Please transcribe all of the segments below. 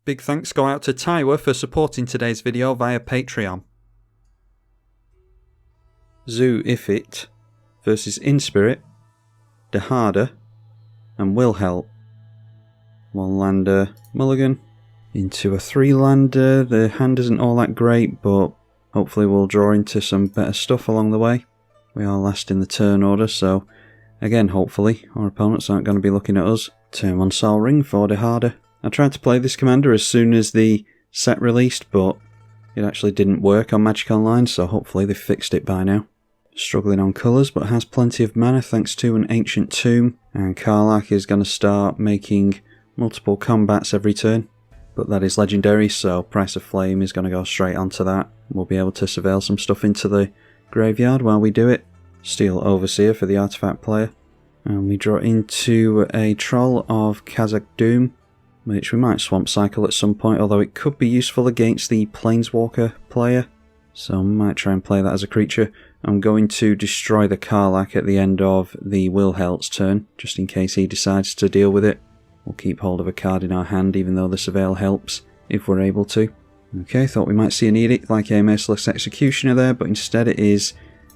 Big thanks go out to Taiwa for supporting today's video via Patreon. Xu-Ifit versus Inspirit, Horde, and Will Help. 1-lander mulligan into a 3-lander. The hand isn't all that great, but hopefully we'll draw into some better stuff along the way. We are last in the turn order, so again, hopefully our opponents aren't going to be looking at us. Turn 1 Sol Ring for Horde. I tried to play this commander as soon as the set released, but it actually didn't work on Magic Online, so hopefully they've fixed it by now. Struggling on colours, but has plenty of mana thanks to an Ancient Tomb, and Karlach is going to start making multiple combats every turn. But that is legendary, so Price of Flame is going to go straight onto that. We'll be able to surveil some stuff into the graveyard while we do it. Steel Overseer for the artifact player. And we draw into a Troll of Kazakh Doom, which we might Swamp Cycle at some point, although it could be useful against the Planeswalker player. So I might try and play that as a creature. I'm going to destroy the Karlach at the end of the Wilhelt's turn, just in case he decides to deal with it. We'll keep hold of a card in our hand, even though the Surveil helps, if we're able to. Okay, thought we might see an Edict like a Merciless Executioner there, but instead it is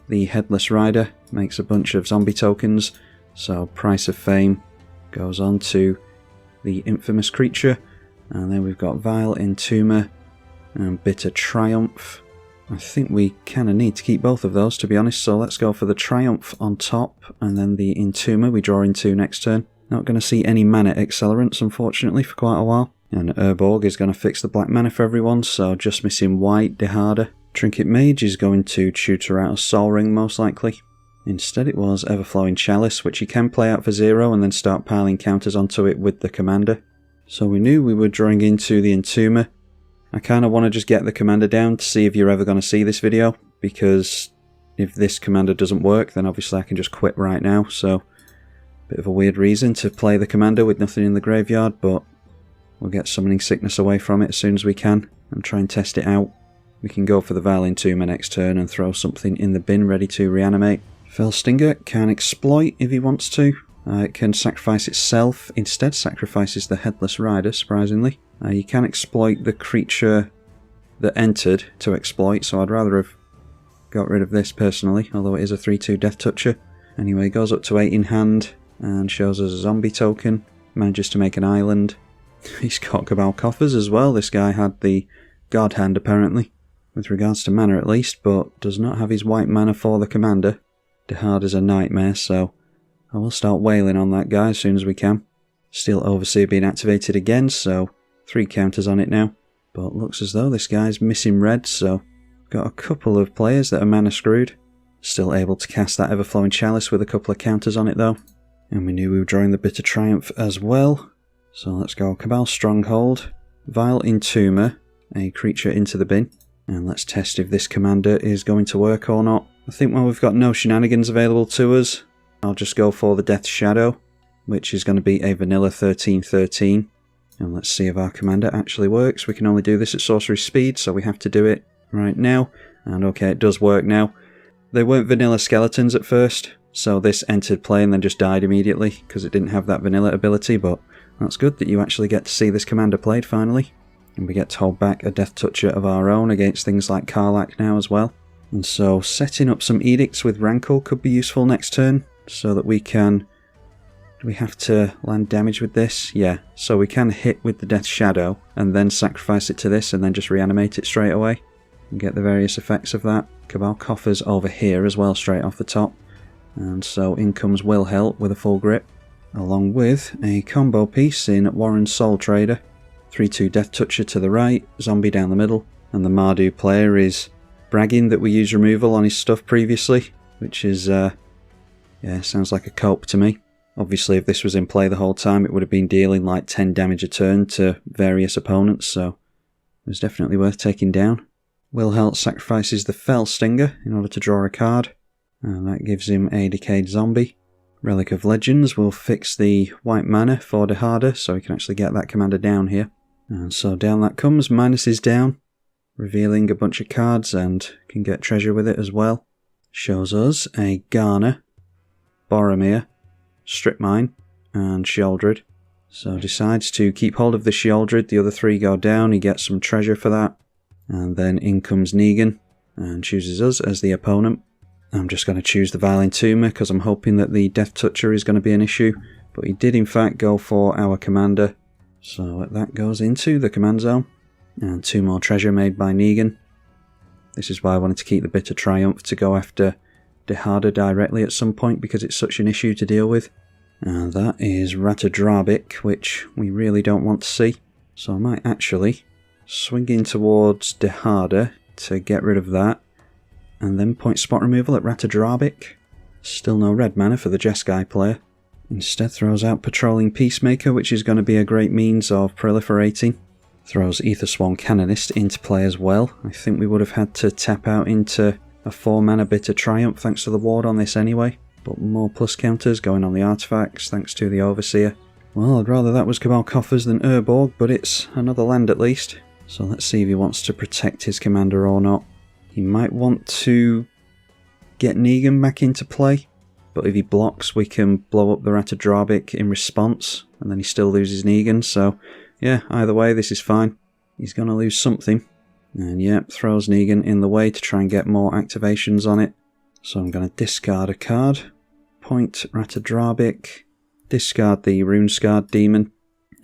the Headless Rider. Makes a bunch of zombie tokens, so Price of Fame goes on to the infamous creature. And then we've got Vile Entomber and Bitter Triumph. I think we kind of need to keep both of those, to be honest, so let's go for the Triumph on top, and then the Entomber we draw into next turn. Not going to see any mana accelerants, unfortunately, for quite a while. And Urborg is going to fix the black mana for everyone, so just missing white, Horde. Trinket Mage is going to tutor out a Sol Ring, most likely. Instead it was Everflowing Chalice, which you can play out for 0 and then start piling counters onto it with the commander. So we knew we were drawing into the Entomber. I kind of want to just get the commander down to see if you're ever going to see this video, because if this commander doesn't work, then obviously I can just quit right now, so bit of a weird reason to play the commander with nothing in the graveyard, but we'll get Summoning Sickness away from it as soon as we can and try and test it out. We can go for the Vile Entomber next turn and throw something in the bin ready to reanimate. Fellstinger can exploit if he wants to. It can sacrifice itself, instead sacrifices the Headless Rider, surprisingly. You can exploit the creature that entered to exploit, so I'd rather have got rid of this personally, although it is a 3/2 Death Toucher. Anyway, goes up to 8 in hand and shows us a zombie token. Manages to make an island. He's got Cabal Coffers as well. This guy had the God Hand apparently, with regards to mana at least, but does not have his white mana for the commander. Horde is a nightmare, so I will start wailing on that guy as soon as we can. Steel Overseer being activated again, so 3 counters on it now. But looks as though this guy's missing red, so got a couple of players that are mana screwed. Still able to cast that Everflowing Chalice with a couple of counters on it though. And we knew we were drawing the Bitter Triumph as well. So let's go Cabal Stronghold, Vile Entomber, a creature into the bin. And let's test if this commander is going to work or not. I think while we've got no shenanigans available to us, I'll just go for the Death Shadow, which is going to be a vanilla 13/13. And let's see if our commander actually works. We can only do this at sorcery speed, so we have to do it right now. And okay, it does work now. They weren't vanilla skeletons at first, so this entered play and then just died immediately because it didn't have that vanilla ability, but that's good that you actually get to see this commander played finally. And we get to hold back a Death Toucher of our own against things like Karlach now as well. And so setting up some Edicts with Rankle could be useful next turn, so that we can... Do we have to land damage with this? Yeah, so we can hit with the Death Shadow and then sacrifice it to this and then just reanimate it straight away. And get the various effects of that. Cabal Coffers over here as well, straight off the top. And so in comes Will Help with a full grip, along with a combo piece in Warren Soul Trader. 3/2 Death Toucher to the right, zombie down the middle, and the Mardu player is bragging that we used removal on his stuff previously, which is, yeah, sounds like a cope to me. Obviously, if this was in play the whole time, it would have been dealing like 10 damage a turn to various opponents, so it was definitely worth taking down. Wilhelm sacrifices the Fellstinger in order to draw a card, and that gives him a Decayed Zombie. Relic of Legends will fix the white mana for Horde, so we can actually get that commander down here. And so down that comes, minus is down, revealing a bunch of cards, and can get treasure with it as well. Shows us a Garner, Boromir, Strip Mine, and Sheoldred. So decides to keep hold of the Sheoldred. The other 3 go down. He gets some treasure for that. And then in comes Negan and chooses us as the opponent. I'm just going to choose the Vile Entomber because I'm hoping that the Death Toucher is going to be an issue. But he did in fact go for our commander. So that goes into the command zone. And 2 more treasure made by Negan. This is why I wanted to keep the Bitter Triumph to go after the Horde directly at some point because it's such an issue to deal with. And that is Ratadrabik, which we really don't want to see. So I might actually swing in towards the Horde to get rid of that. And then point spot removal at Ratadrabik. Still no red mana for the Jeskai player. Instead throws out Patrolling Peacemaker, which is going to be a great means of proliferating. Throws Aethersworn Canonist into play as well. I think we would have had to tap out into a 4 mana Bitter Triumph thanks to the ward on this anyway. But more plus counters going on the artifacts thanks to the Overseer. Well, I'd rather that was Cabal Coffers than Urborg, but it's another land at least. So let's see if he wants to protect his commander or not. He might want to get Negan back into play. But if he blocks, we can blow up the Ratadrabik in response, and then he still loses Negan, so yeah, either way, this is fine. He's going to lose something. And yeah, throws Negan in the way to try and get more activations on it. So I'm going to discard a card, point Ratadrabik, discard the Rune-Scarred Demon,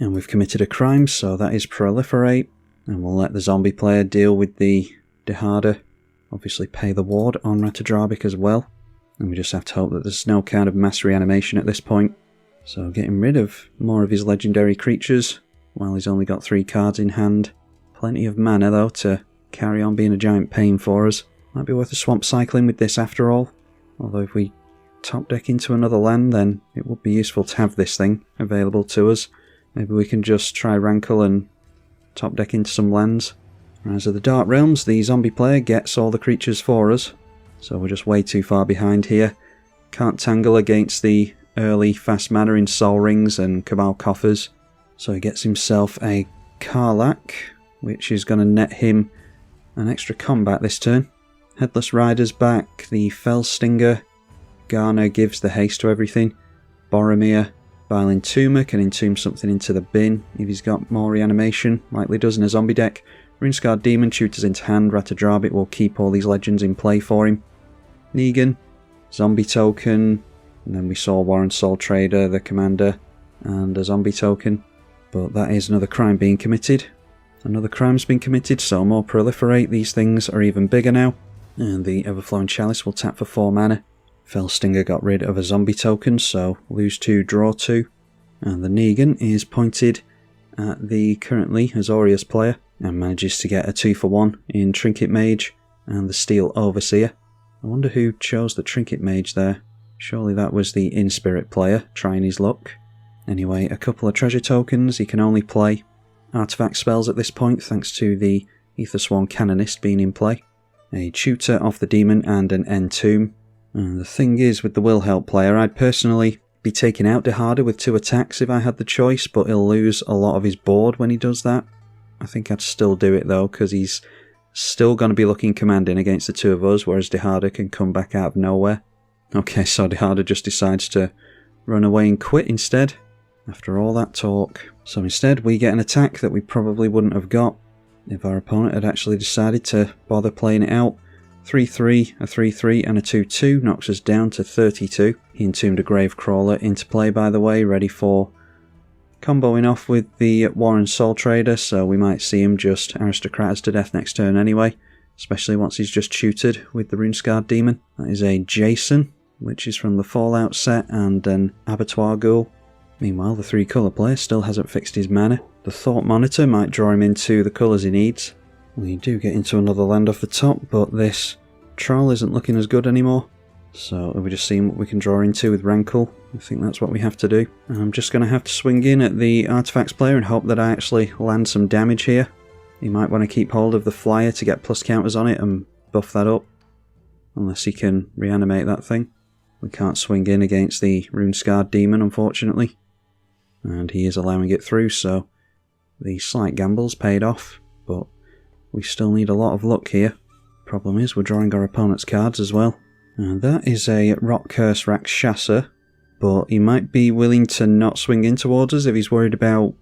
and we've committed a crime, so that is Proliferate, and we'll let the zombie player deal with the Harder. Obviously pay the ward on Ratadrabik as well. And we just have to hope that there's no kind of mass reanimation at this point. So getting rid of more of his legendary creatures, while he's only got 3 cards in hand. Plenty of mana though to carry on being a giant pain for us. Might be worth a swamp cycling with this after all. Although if we top deck into another land, then it would be useful to have this thing available to us. Maybe we can just try Rankle and top deck into some lands. Rise of the Dark Realms, the zombie player gets all the creatures for us. So we're just way too far behind here. Can't tangle against the early fast mana in Soul Rings and Cabal Coffers. So he gets himself a Karlach, which is going to net him an extra combat this turn. Headless Rider's back, the Fellstinger. Garner gives the haste to everything. Boromir, Vile Entomber can entomb something into the bin if he's got more reanimation, likely does in a zombie deck. Rune-Scarred Demon tutors into hand. Ratadrabik will keep all these legends in play for him. Negan, zombie token, and then we saw Warren Soul Trader, the commander, and a zombie token. But that is another crime being committed. Another crime's been committed, so more Proliferate. These things are even bigger now. And the Everflowing Chalice will tap for 4 mana. Fellstinger got rid of a zombie token, so lose 2, draw 2. And the Negan is pointed at the currently Azorius player, and manages to get a 2-for-1 in Trinket Mage and the Steel Overseer. I wonder who chose the Trinket Mage there. Surely that was the In-Spirit player trying his luck. Anyway, a couple of treasure tokens. He can only play artifact spells at this point thanks to the Aethersworn Canonist being in play. A Tutor off the Demon and an Entomb. And the thing is with the Will Help player, I'd personally be taking out the Harder with 2 attacks if I had the choice, but he'll lose a lot of his board when he does that. I think I'd still do it though, because he's still going to be looking commanding against the 2 of us, whereas Dehada can come back out of nowhere. Okay, so Dehada just decides to run away and quit instead, after all that talk. So instead we get an attack that we probably wouldn't have got if our opponent had actually decided to bother playing it out. 3-3, a 3-3 and a 2-2 knocks us down to 32. He entombed a Gravecrawler into play, by the way, ready for comboing off with the Warren Soul Trader, so we might see him just Aristocrats to death next turn anyway, especially once he's just tutored with the Rune-Scarred Demon. That is a Jason, which is from the Fallout set, and an Abattoir Ghoul. Meanwhile, the 3-colour player still hasn't fixed his mana. The Thought Monitor might draw him into the colours he needs. We do get into another land off the top, but this Troll isn't looking as good anymore. So we're just seeing what we can draw into with Rankle. I think that's what we have to do. And I'm just going to have to swing in at the Artifacts player and hope that I actually land some damage here. He might want to keep hold of the Flyer to get plus counters on it and buff that up. Unless he can reanimate that thing. We can't swing in against the Rune-Scarred Demon, unfortunately. And he is allowing it through, so the slight gamble's paid off. But we still need a lot of luck here. Problem is, we're drawing our opponent's cards as well. And that is a Rock Curse Rakshasa, but he might be willing to not swing in towards us if he's worried about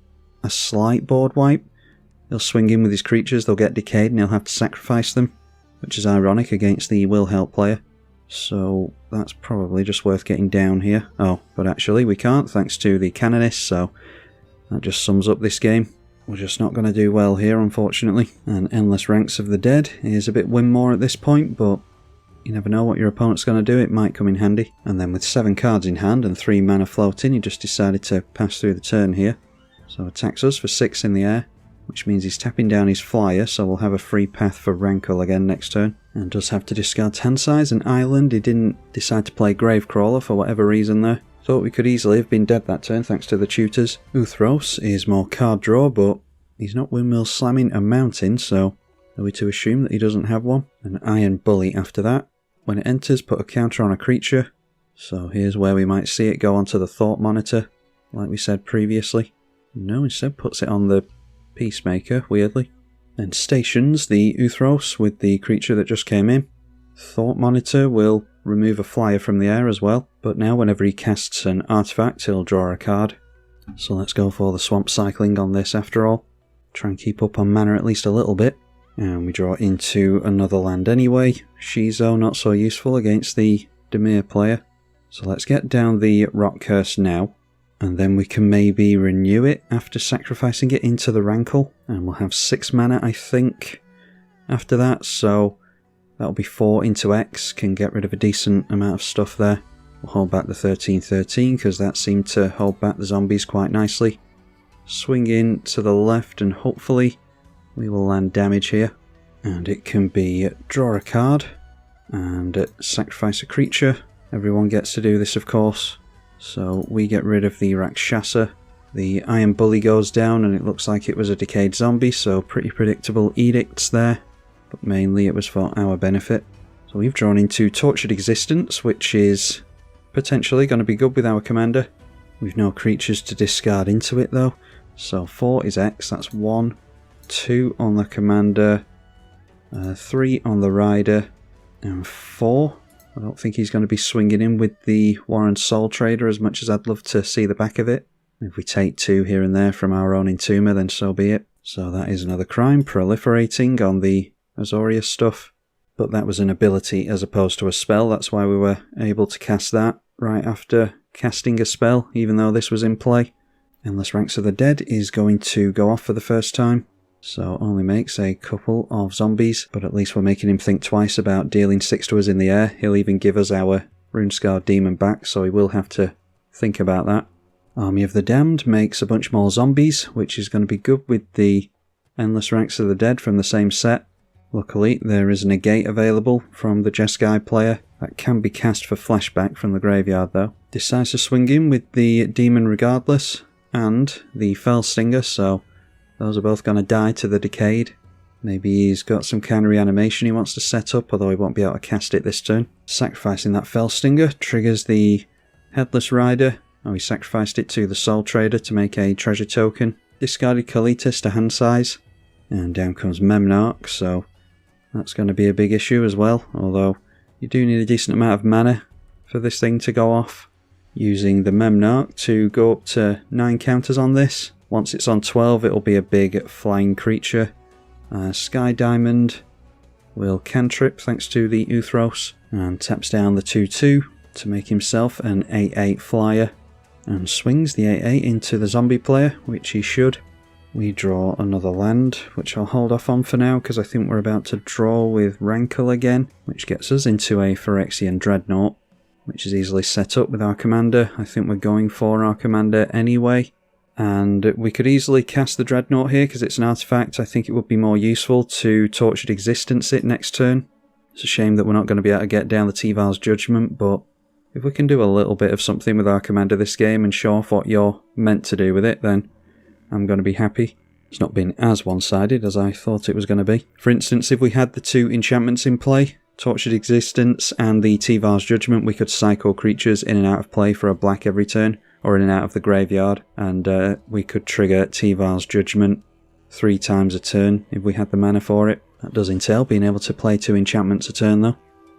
a slight board wipe. He'll swing in with his creatures, they'll get decayed and he'll have to sacrifice them, which is ironic against the will help player. So that's probably just worth getting down here. Oh, but actually we can't thanks to the Canonist, so that just sums up this game. We're just not going to do well here, unfortunately. And Endless Ranks of the Dead is a bit win more at this point, but you never know what your opponent's going to do, it might come in handy. And then with 7 cards in hand and 3 mana floating, he just decided to pass through the turn here. So attacks us for 6 in the air, which means he's tapping down his flyer, so we'll have a free path for Rankle again next turn. And does have to discard hand size and island. He didn't decide to play Gravecrawler for whatever reason there. Thought we could easily have been dead that turn thanks to the tutors. Uthros is more card draw, but he's not windmill slamming a mountain, so are we to assume that he doesn't have one? An Iron Bully after that. When it enters, put a counter on a creature. So here's where we might see it go onto the Thought Monitor, like we said previously. No, instead puts it on the Peacemaker, weirdly. And stations the Uthros with the creature that just came in. Thought Monitor will remove a flyer from the air as well, but now whenever he casts an artifact he'll draw a card. So let's go for the swamp cycling on this after all. Try and keep up on mana at least a little bit. And we draw into another land anyway. Shizo not so useful against the Dimir player. So let's get down the Rock Curse now. And then we can maybe renew it after sacrificing it into the Rankle. And we'll have 6 mana, I think, after that. So that'll be 4 into X. Can get rid of a decent amount of stuff there. We'll hold back the 13/13 because that seemed to hold back the zombies quite nicely. Swing in to the left and hopefully we will land damage here. And it can be draw a card and sacrifice a creature. Everyone gets to do this, of course. So we get rid of the Rakshasa. The Iron Bully goes down and it looks like it was a decayed zombie, so pretty predictable edicts there. But mainly it was for our benefit. So we've drawn into Tortured Existence, which is potentially going to be good with our commander. We've no creatures to discard into it though. So 4 is X, that's 1, 2 on the commander, 3 on the rider, and 4. I don't think he's going to be swinging in with the Warren Soul Trader as much as I'd love to see the back of it. If we take 2 here and there from our own Entomber, then so be it. So that is another crime, Proliferating on the Azorius stuff. But that was an ability as opposed to a spell, that's why we were able to cast that right after casting a spell, even though this was in play. Endless Ranks of the Dead is going to go off for the first time, so only makes a couple of zombies, but at least we're making him think twice about dealing 6 to us in the air. He'll even give us our Runescarred Demon back, so he will have to think about that. Army of the Damned makes a bunch more zombies, which is going to be good with the Endless Ranks of the Dead from the same set. Luckily, there is a negate available from the Jeskai player. That can be cast for flashback from the graveyard though. Decides to swing in with the Demon regardless, and the Fell Stinger, so those are both going to die to the Decayed. Maybe he's got some kind of reanimation he wants to set up, although he won't be able to cast it this turn. Sacrificing that Fell Stinger triggers the Headless Rider. Oh, he sacrificed it to the Soul Trader to make a treasure token. Discarded Kalitas to hand size. And down comes Memnarch, so that's going to be a big issue as well, although you do need a decent amount of mana for this thing to go off. Using the Memnarch to go up to 9 counters on this. Once it's on 12 it'll be a big flying creature. Sky Diamond will cantrip thanks to the Uthros and taps down the 2/2 to make himself an 8/8 flyer and swings the 8/8 into the zombie player, which he should. We draw another land, which I'll hold off on for now because I think we're about to draw with Rankle again, which gets us into a Phyrexian Dreadnought, which is easily set up with our commander. I think we're going for our commander anyway. And we could easily cast the Dreadnought here because it's an artifact. I think it would be more useful to Tortured Existence it next turn. It's a shame that we're not going to be able to get down the Tival's Judgment, but if we can do a little bit of something with our commander this game and show off what you're meant to do with it, then I'm going to be happy. It's not been as one-sided as I thought it was going to be. For instance, if we had the 2 enchantments in play, Tortured Existence and the Tival's Judgment, we could cycle creatures in and out of play for a black every turn, or in and out of the graveyard, and we could trigger Tival's Judgment 3 times a turn if we had the mana for it. That does entail being able to play 2 enchantments a turn though.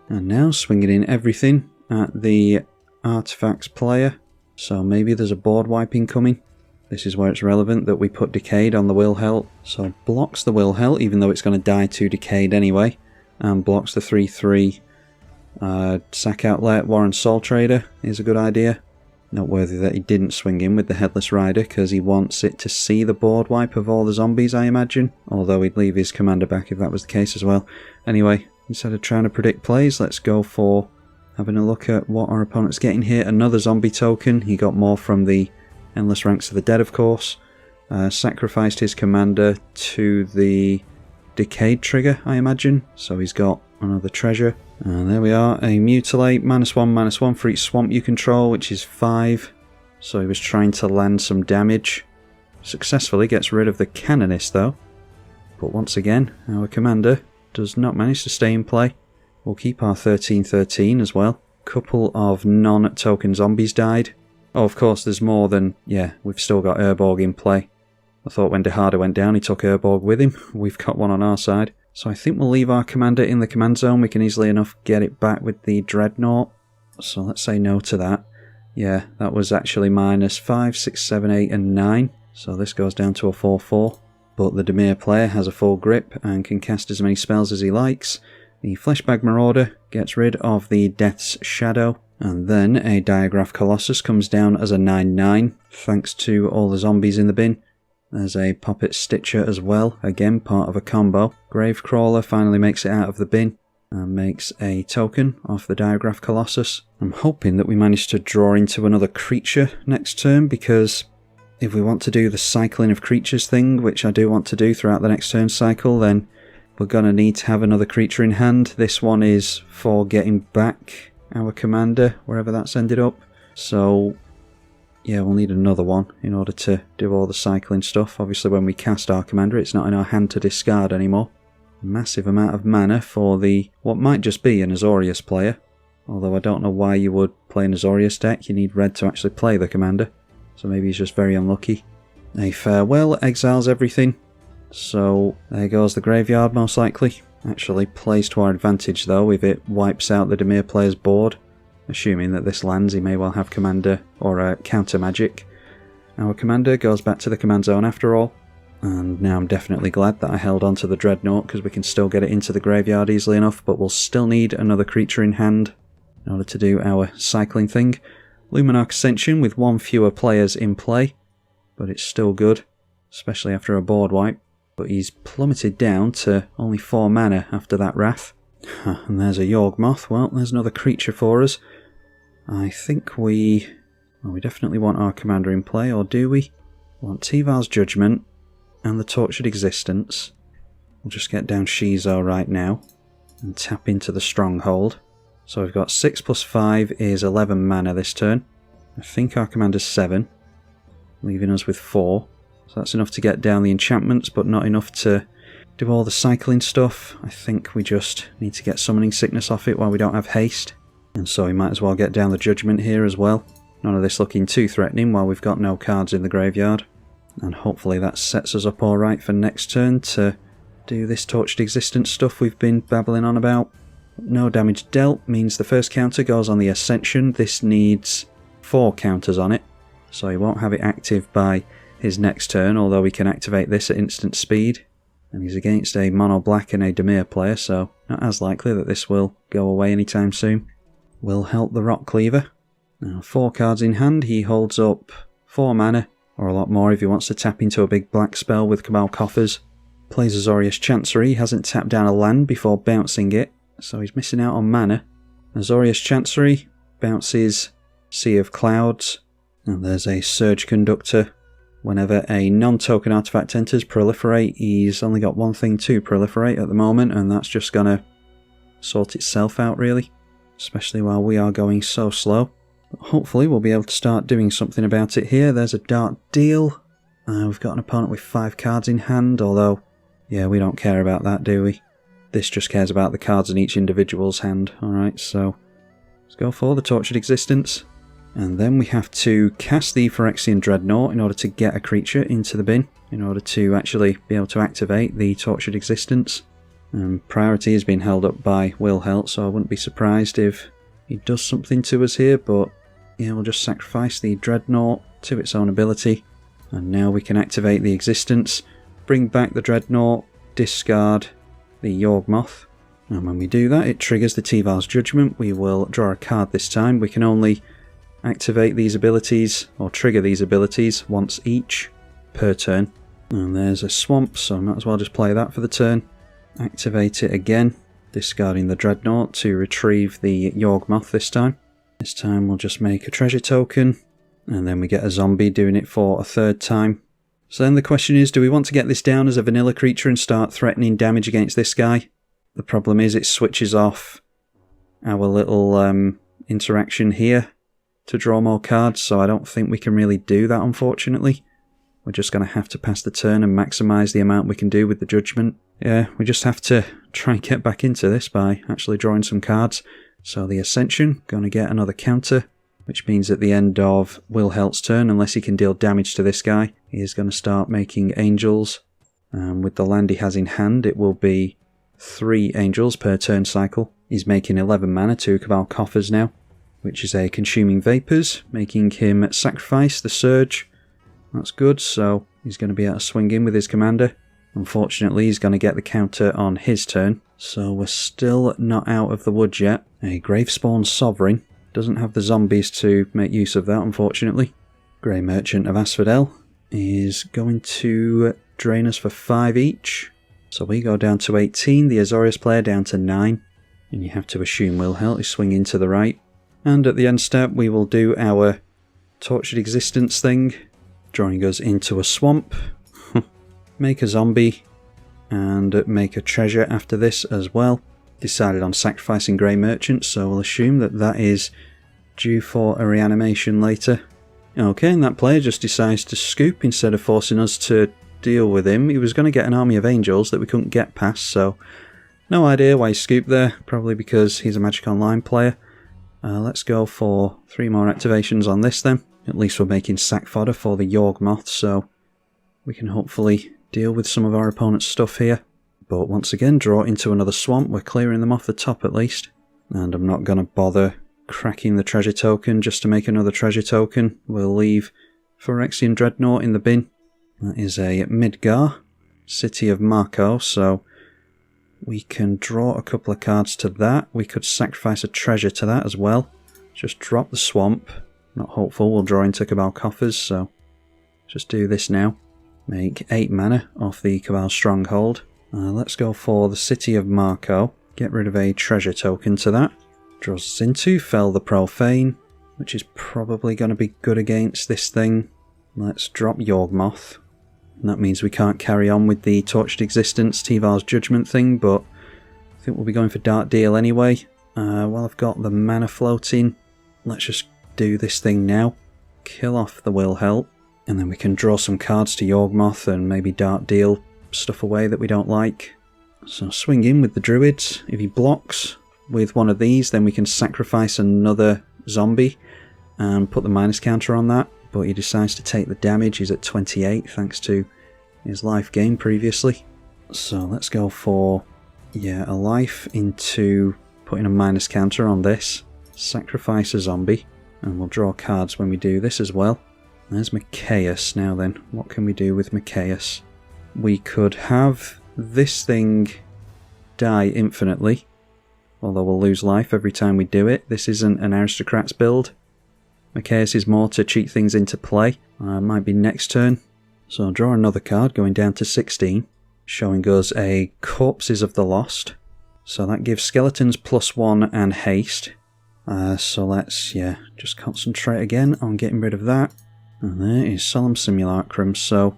And now swinging in everything at the Artifacts player. So maybe there's a board wiping coming. This is where it's relevant that we put Decayed on the Will Help. So blocks the Will Help, even though it's going to die to Decayed anyway. And blocks the 3/3 Sack Outlet. Warren Soul Trader is a good idea. Noteworthy that he didn't swing in with the Headless Rider because he wants it to see the board wipe of all the zombies, I imagine. Although he'd leave his commander back if that was the case as well. Anyway, instead of trying to predict plays, let's go for having a look at what our opponent's getting here. Another zombie token. He got more from the Endless Ranks of the Dead, of course. Sacrificed his commander to the Decayed trigger, I imagine. So he's got another treasure. And there we are, a Mutilate, -1/-1 for each swamp you control, which is 5. So he was trying to land some damage. Successfully gets rid of the Canonist though. But once again, our commander does not manage to stay in play. We'll keep our 13/13 as well. Couple of non-token zombies died. Oh, of course, there's more than... yeah, we've still got Urborg in play. I thought when Harder went down, he took Urborg with him. We've got one on our side. So I think we'll leave our commander in the command zone. We can easily enough get it back with the Dreadnought. So let's say no to that. Yeah, that was actually -5, 6, 7, 8 and 9. So this goes down to a 4/4. But the Dimir player has a full grip and can cast as many spells as he likes. The Fleshbag Marauder gets rid of the Death's Shadow. And then a Diagraph Colossus comes down as a 9/9, thanks to all the zombies in the bin. There's a Puppet Stitcher as well, again part of a combo. Gravecrawler finally makes it out of the bin and makes a token off the Diagraph Colossus. I'm hoping that we manage to draw into another creature next turn, because if we want to do the cycling of creatures thing, which I do want to do throughout the next turn cycle, then we're going to need to have another creature in hand. This one is for getting back our commander, wherever that's ended up. So yeah, we'll need another one in order to do all the cycling stuff. Obviously when we cast our commander, it's not in our hand to discard anymore. Massive amount of mana for the what might just be an Azorius player. Although I don't know why you would play an Azorius deck. You need red to actually play the commander. So maybe he's just very unlucky. A Farewell exiles everything. So there goes the graveyard most likely. Actually plays to our advantage though if it wipes out the Dimir player's board. Assuming that this lands, he may well have commander or counter magic. Our commander goes back to the command zone after all. And now I'm definitely glad that I held on to the Dreadnought, because we can still get it into the graveyard easily enough, but we'll still need another creature in hand in order to do our cycling thing. Luminarch Ascension with one fewer players in play, but it's still good, especially after a board wipe. But he's plummeted down to only 4 mana after that Wrath. And there's a Yawgmoth. Well, there's another creature for us. I think we definitely want our commander in play, or do we? We want Tivar's Judgment and the Tortured Existence. We'll just get down Shizo right now and tap into the Stronghold. So we've got 6 + 5 is 11 mana this turn. I think our commander's 7, leaving us with 4. So that's enough to get down the enchantments, but not enough to do all the cycling stuff. I think we just need to get Summoning Sickness off it while we don't have haste. And so we might as well get down the Judgment here as well. None of this looking too threatening while we've got no cards in the graveyard. And hopefully that sets us up alright for next turn to do this Tortured Existence stuff we've been babbling on about. No damage dealt means the first counter goes on the Ascension. This needs 4 counters on it, so he won't have it active by his next turn, although we can activate this at instant speed. And he's against a mono black and a Dimir player, so not as likely that this will go away anytime soon. Will help the Rock Cleaver. Now 4 cards in hand, he holds up 4 mana, or a lot more if he wants to tap into a big black spell with Cabal Coffers. Plays Azorius Chancery, hasn't tapped down a land before bouncing it, so he's missing out on mana. Azorius Chancery bounces Sea of Clouds, and there's a Surge Conductor. Whenever a non-token artifact enters Proliferate, he's only got one thing to proliferate at the moment, and that's just gonna sort itself out really, especially while we are going so slow. But hopefully we'll be able to start doing something about it here. There's a Dark Deal. We've got an opponent with 5 cards in hand, although, yeah, we don't care about that, do we? This just cares about the cards in each individual's hand. Alright, so let's go for the Tortured Existence. And then we have to cast the Phyrexian Dreadnought in order to get a creature into the bin, in order to actually be able to activate the Tortured Existence. Priority has been held up by Will Help, so I wouldn't be surprised if he does something to us here, but Yeah, we'll just sacrifice the Dreadnought to its own ability. And now we can activate the existence, bring back the Dreadnought, discard the Yawgmoth. And when we do that, it triggers the Tival's Judgment. We will draw a card this time. We can only activate these abilities, or trigger these abilities, once each per turn. And there's a swamp, so I might as well just play that for the turn. Activate it again, discarding the Dreadnought to retrieve the Yawgmoth this time. This time we'll just make a treasure token, and then we get a zombie doing it for a third time. So then the question is, do we want to get this down as a vanilla creature and start threatening damage against this guy? The problem is it switches off our little interaction here to draw more cards, so I don't think we can really do that, unfortunately. We're just going to have to pass the turn and maximise the amount we can do with the Judgment. Yeah, we just have to try and get back into this by actually drawing some cards. So the Ascension, going to get another counter, which means at the end of Wilhelt's turn, unless he can deal damage to this guy, he is going to start making angels. And with the land he has in hand, it will be 3 angels per turn cycle. He's making 11 mana, 2 Cabal Coffers now, which is a Consuming Vapours, making him sacrifice the Surge. That's good, so he's going to be able to swing in with his commander. Unfortunately, he's going to get the counter on his turn, so we're still not out of the woods yet. A Gravespawn Sovereign doesn't have the zombies to make use of that, unfortunately. Grey Merchant of Asphodel is going to drain us for 5 each. So we go down to 18, the Azorius player down to 9, and you have to assume Wilhelt is swinging to the right. And at the end step we will do our Tortured Existence thing, drawing us into a swamp, make a zombie, and make a treasure after this as well. Decided on sacrificing Grey Merchant, so we'll assume that that is due for a reanimation later. Okay, and that player just decides to scoop instead of forcing us to deal with him. He was going to get an army of angels that we couldn't get past, so no idea why he scooped there, probably because he's a Magic Online player. Let's go for 3 more activations on this then. At least we're making sack fodder for the Yawgmoth, so we can hopefully deal with some of our opponent's stuff here. But once again, draw into another swamp. We're clearing them off the top at least. And I'm not going to bother cracking the treasure token just to make another treasure token. We'll leave Phyrexian Dreadnought in the bin. That is a Midgar, City of Marco, so we can draw a couple of cards to that. We could sacrifice a treasure to that as well. Just drop the swamp. Not hopeful, we'll draw into Cabal Coffers, so just do this now. Make 8 mana off the Cabal Stronghold. Let's go for the City of Marco. Get rid of a treasure token to that. Draws us into Fell the Profane, which is probably going to be good against this thing. Let's drop Yawgmoth. And that means we can't carry on with the Tortured Existence, Tival's Judgment thing, but I think we'll be going for Dark Deal anyway. While I've got the mana floating, let's just do this thing now. Kill off the Wilhelt, and then we can draw some cards to Yawgmoth and maybe Dark Deal stuff away that we don't like. So swing in with the Druids. If he blocks with one of these, then we can sacrifice another zombie and put the minus counter on that. But he decides to take the damage. He's at 28 thanks to his life gain previously. So let's go for, a life into putting a minus counter on this. Sacrifice a zombie. And we'll draw cards when we do this as well. There's Machias. Now then, what can we do with Machias? We could have this thing die infinitely. Although we'll lose life every time we do it. This isn't an Aristocrats build. Machias is more to cheat things into play. Might be next turn. So I'll draw another card going down to 16. Showing us a Corpses of the Lost. So that gives skeletons +1 and haste. So let's, just concentrate again on getting rid of that. And there is Solemn Simulacrum. So,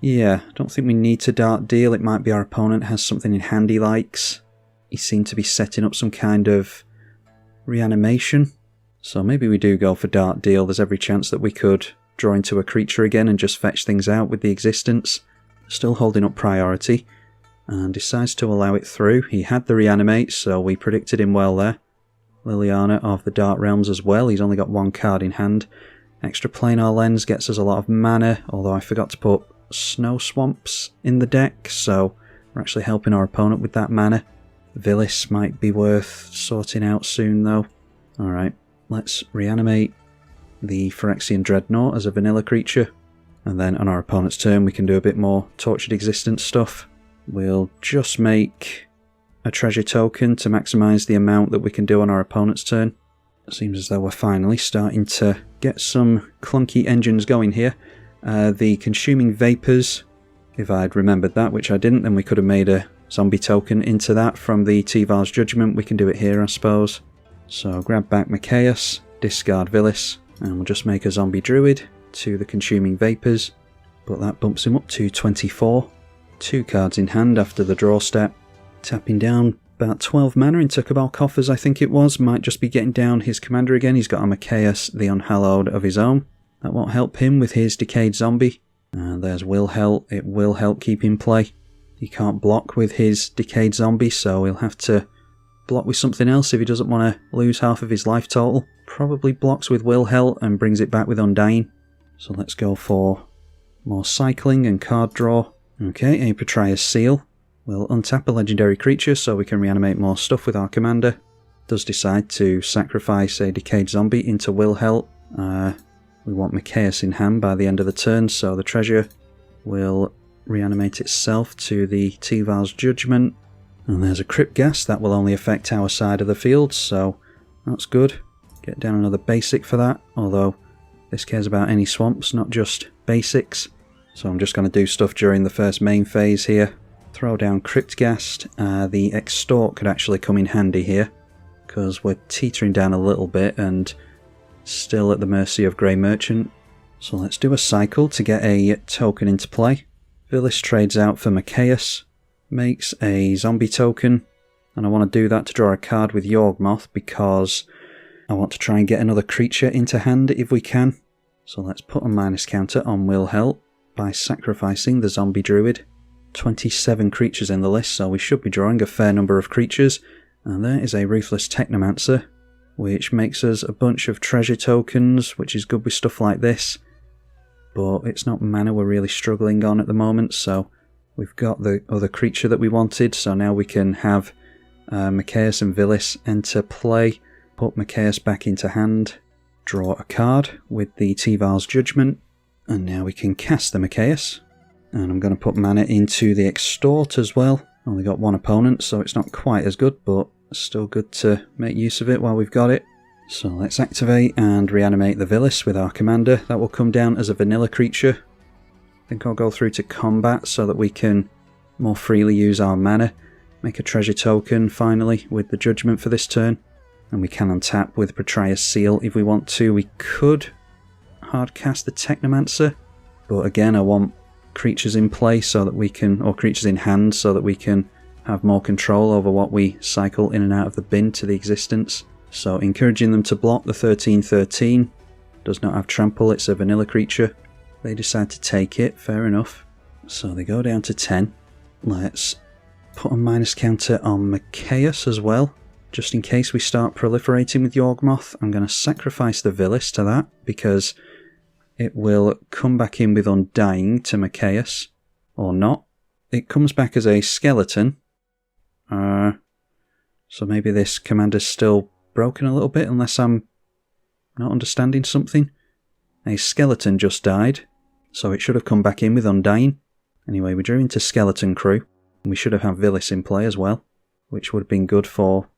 I don't think we need to Dark Deal. It might be our opponent has something in hand he likes. He seemed to be setting up some kind of reanimation. So maybe we do go for Dark Deal. There's every chance that we could draw into a creature again and just fetch things out with the existence. Still holding up priority. And decides to allow it through. He had the Reanimate, so we predicted him well there. Liliana of the Dark Realms as well. He's only got 1 card in hand. Extra Planar Lens gets us a lot of mana, although I forgot to put Snow Swamps in the deck, so we're actually helping our opponent with that mana. Villis might be worth sorting out soon though. Alright, let's reanimate the Phyrexian Dreadnought as a vanilla creature. And then on our opponent's turn we can do a bit more Tortured Existence stuff. We'll just make a treasure token to maximise the amount that we can do on our opponent's turn. It seems as though we're finally starting to get some clunky engines going here. The Consuming Vapours, if I'd remembered that, which I didn't, then we could have made a zombie token into that from the Tival's Judgment. We can do it here, I suppose. So grab back Mikaeus, discard Vilis, and we'll just make a zombie druid to the Consuming Vapours. But that bumps him up to 24. 2 cards in hand after the draw step. Tapping down about 12 mana into Cabal Coffers, I think it was. Might just be getting down his commander again. He's got a Mikaeus, the Unhallowed, of his own. That won't help him with his Decayed Zombie. And there's Will Help. It will help keep in play. He can't block with his Decayed Zombie, so he'll have to block with something else if he doesn't want to lose half of his life total. Probably blocks with Will Help and brings it back with Undying. So let's go for more cycling and card draw. Okay, a Petria's Seal. We'll untap a legendary creature so we can reanimate more stuff with our commander. Does decide to sacrifice a Decayed Zombie into Will Help. We want Mikaeus in hand by the end of the turn, so the treasure will reanimate itself to the Tival's Judgment. And there's a Crypt Gas. That will only affect our side of the field, so that's good. Get down another basic for that, although this cares about any swamps, not just basics. So I'm just going to do stuff during the first main phase here. Throw down Crypt Gas. The Extort could actually come in handy here, because we're teetering down a little bit and still at the mercy of Grey Merchant. So let's do a cycle to get a token into play. Vilis trades out for Mikaeus, makes a zombie token, and I want to do that to draw a card with Yawgmoth because I want to try and get another creature into hand if we can. So let's put a minus counter on Will Help by sacrificing the zombie druid. 27 creatures in the list, so we should be drawing a fair number of creatures. And there is a Ruthless Technomancer, which makes us a bunch of treasure tokens, which is good with stuff like this. But it's not mana we're really struggling on at the moment, so we've got the other creature that we wanted, so now we can have Mikaeus and Vilis enter play, put Mikaeus back into hand, draw a card with the Tival's Judgment, and now we can cast the Mikaeus. And I'm going to put mana into the Extort as well. Only got one opponent, so it's not quite as good, but still good to make use of it while we've got it. So let's activate and reanimate the Vilis with our commander. That will come down as a vanilla creature. I think I'll go through to combat so that we can more freely use our mana. Make a treasure token finally with the Judgment for this turn. And we can untap with Petria's Seal if we want to. We could hardcast the Technomancer, but again I want creatures in play so that we can, or creatures in hand so that we can have more control over what we cycle in and out of the bin to the existence. So encouraging them to block the 13/13. Does not have trample, it's a vanilla creature. They decide to take it, fair enough. So they go down to 10. Let's put a minus counter on Mikaeus as well. Just in case we start proliferating with Yawgmoth, I'm going to sacrifice the Vilis to that because it will come back in with Undying to Mikaeus, or not. It comes back as a skeleton. So maybe this commander's still broken a little bit unless I'm not understanding something. A skeleton just died, so it should have come back in with Undying. Anyway, we drew into Skeleton Crew, and we should have had Vilis in play as well, which would have been good for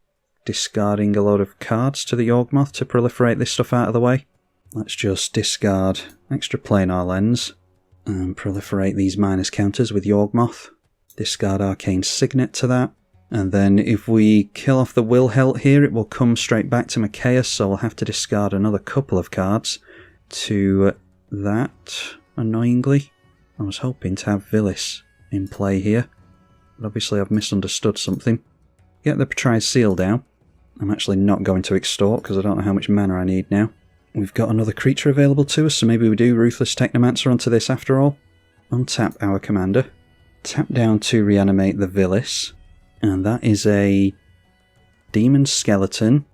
discarding a load of cards to the Yawgmoth to proliferate this stuff out of the way. Let's just discard extra planar lens and proliferate these minus counters with Yawgmoth. Discard Arcane Signet to that. And then if we kill off the Will Help here, it will come straight back to Mikaeus, so we'll have to discard another couple of cards to that, annoyingly. I was hoping to have Vilis in play here, but obviously I've misunderstood something. Get the Petria's Seal down. I'm actually not going to Extort because I don't know how much mana I need now. We've got another creature available to us, so maybe we do Ruthless Technomancer onto this after all. Untap our commander. Tap down to reanimate the Vilis. And that is a Demon Skeleton.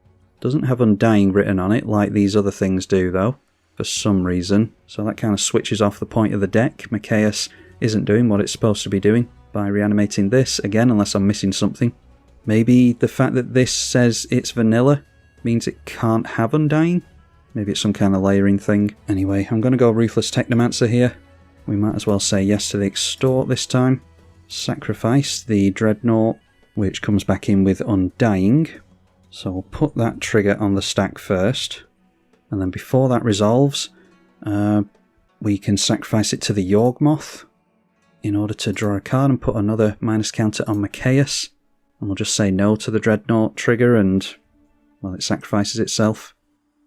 Doesn't have Undying written on it like these other things do though, for some reason. So that kind of switches off the point of the deck. Mikaeus isn't doing what it's supposed to be doing by reanimating this, again, unless I'm missing something. Maybe the fact that this says it's vanilla means it can't have Undying? Maybe it's some kind of layering thing. Anyway, I'm going to go Ruthless Technomancer here. We might as well say yes to the Extort this time. Sacrifice the Dreadnought, which comes back in with Undying. So we'll put that trigger on the stack first. And then before that resolves, we can sacrifice it to the Yawgmoth in order to draw a card and put another minus counter on Machias. And we'll just say no to the Dreadnought trigger and, well, it sacrifices itself.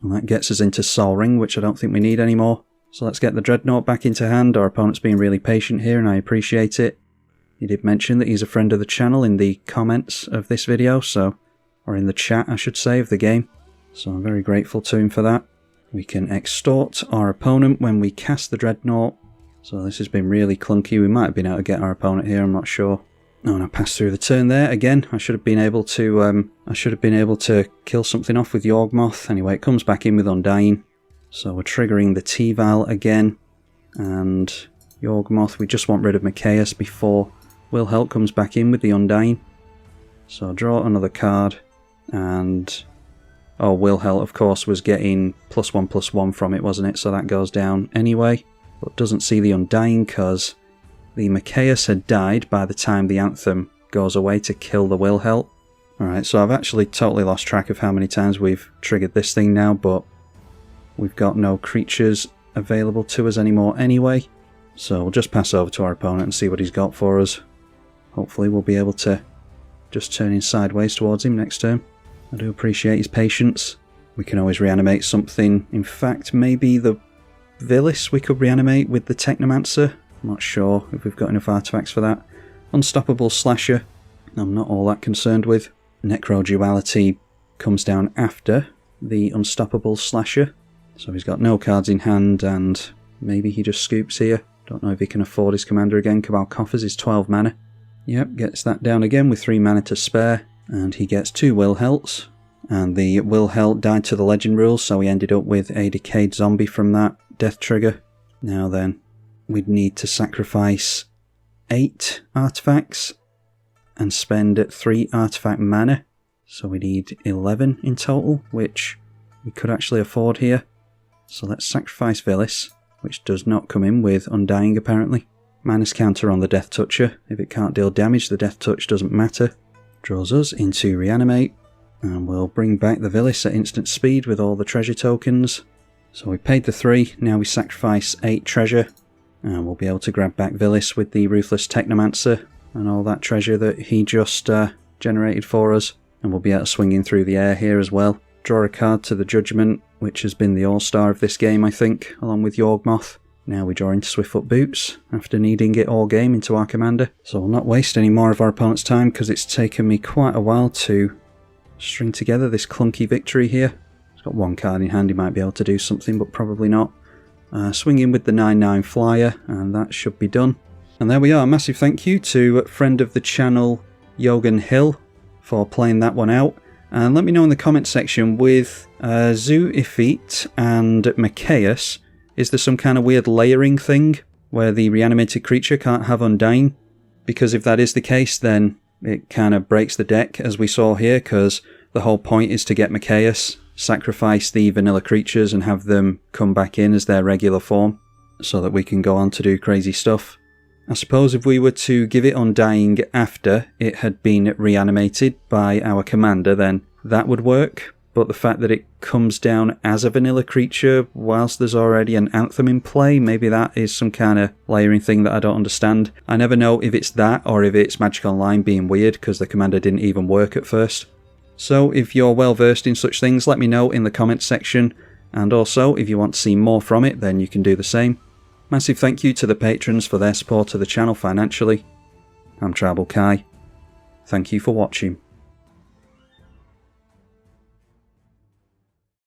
And that gets us into Sol Ring, which I don't think we need anymore. So let's get the Dreadnought back into hand. Our opponent's being really patient here and I appreciate it. He did mention that he's a friend of the channel in the comments of this video, or in the chat I should say, of the game. So I'm very grateful to him for that. We can extort our opponent when we cast the Dreadnought. So this has been really clunky. We might have been able to get our opponent here, I'm not sure. Oh, and I passed through the turn there. Again, I should have been able to kill something off with Yawgmoth. Anyway, it comes back in with Undying. So we're triggering the T-Val again. And Yawgmoth, we just want rid of Machias before Wilhelt comes back in with the Undying. So draw another card. And oh, Wilhelt, of course, was getting +1/+1 from it, wasn't it? So that goes down anyway. But doesn't see the Undying because the Machias had died by the time the Anthem goes away to kill the Wilhelt. Alright, so I've actually totally lost track of how many times we've triggered this thing now, but we've got no creatures available to us anymore anyway. So we'll just pass over to our opponent and see what he's got for us. Hopefully we'll be able to just turn in sideways towards him next turn. I do appreciate his patience. We can always reanimate something. In fact, maybe the Villis we could reanimate with the Technomancer. I'm not sure if we've got enough artifacts for that. Unstoppable Slasher, I'm not all that concerned with. Necro Duality comes down after the Unstoppable Slasher. So he's got no cards in hand and maybe he just scoops here. Don't know if he can afford his commander again. Cabal Coffers is 12 mana. Yep, gets that down again with 3 mana to spare. And he gets 2 Wilhelts. And the Wilhelt died to the legend rules, so he ended up with a decayed zombie from that death trigger. Now then, we'd need to sacrifice 8 artifacts and spend 3 artifact mana. So we need 11 in total, which we could actually afford here. So let's sacrifice Villis, which does not come in with Undying apparently. Minus counter on the Death Toucher. If it can't deal damage, the Death Touch doesn't matter. Draws us into Reanimate. And we'll bring back the Villis at instant speed with all the treasure tokens. So we paid the 3, now we sacrifice 8 treasure. And we'll be able to grab back Villis with the Ruthless Technomancer and all that treasure that he just generated for us. And we'll be able to swing in through the air here as well. Draw a card to the Judgment, which has been the all-star of this game, I think, along with Yawgmoth. Now we draw into Swiftfoot Boots, after needing it all game into our commander. So we'll not waste any more of our opponent's time, because it's taken me quite a while to string together this clunky victory here. He's got 1 card in hand, he might be able to do something, but probably not. Swing in with the 9/9 flyer, and that should be done. And there we are. Massive thank you to friend of the channel, Yogan Hill, for playing that one out. And let me know in the comment section, with Xu-Ifit and Machias, is there some kind of weird layering thing where the reanimated creature can't have Undying? Because if that is the case, then it kind of breaks the deck, as we saw here, because the whole point is to get Machias, sacrifice the vanilla creatures and have them come back in as their regular form, so that we can go on to do crazy stuff. I suppose if we were to give it Undying after it had been reanimated by our commander, then that would work. But the fact that it comes down as a vanilla creature whilst there's already an Anthem in play, maybe that is some kind of layering thing that I don't understand. I never know if it's that or if it's Magic Online being weird because the commander didn't even work at first. So if you're well versed in such things, let me know in the comments section. And also, if you want to see more from it, then you can do the same. Massive thank you to the patrons for their support of the channel financially. I'm tribalkai. Thank you for watching.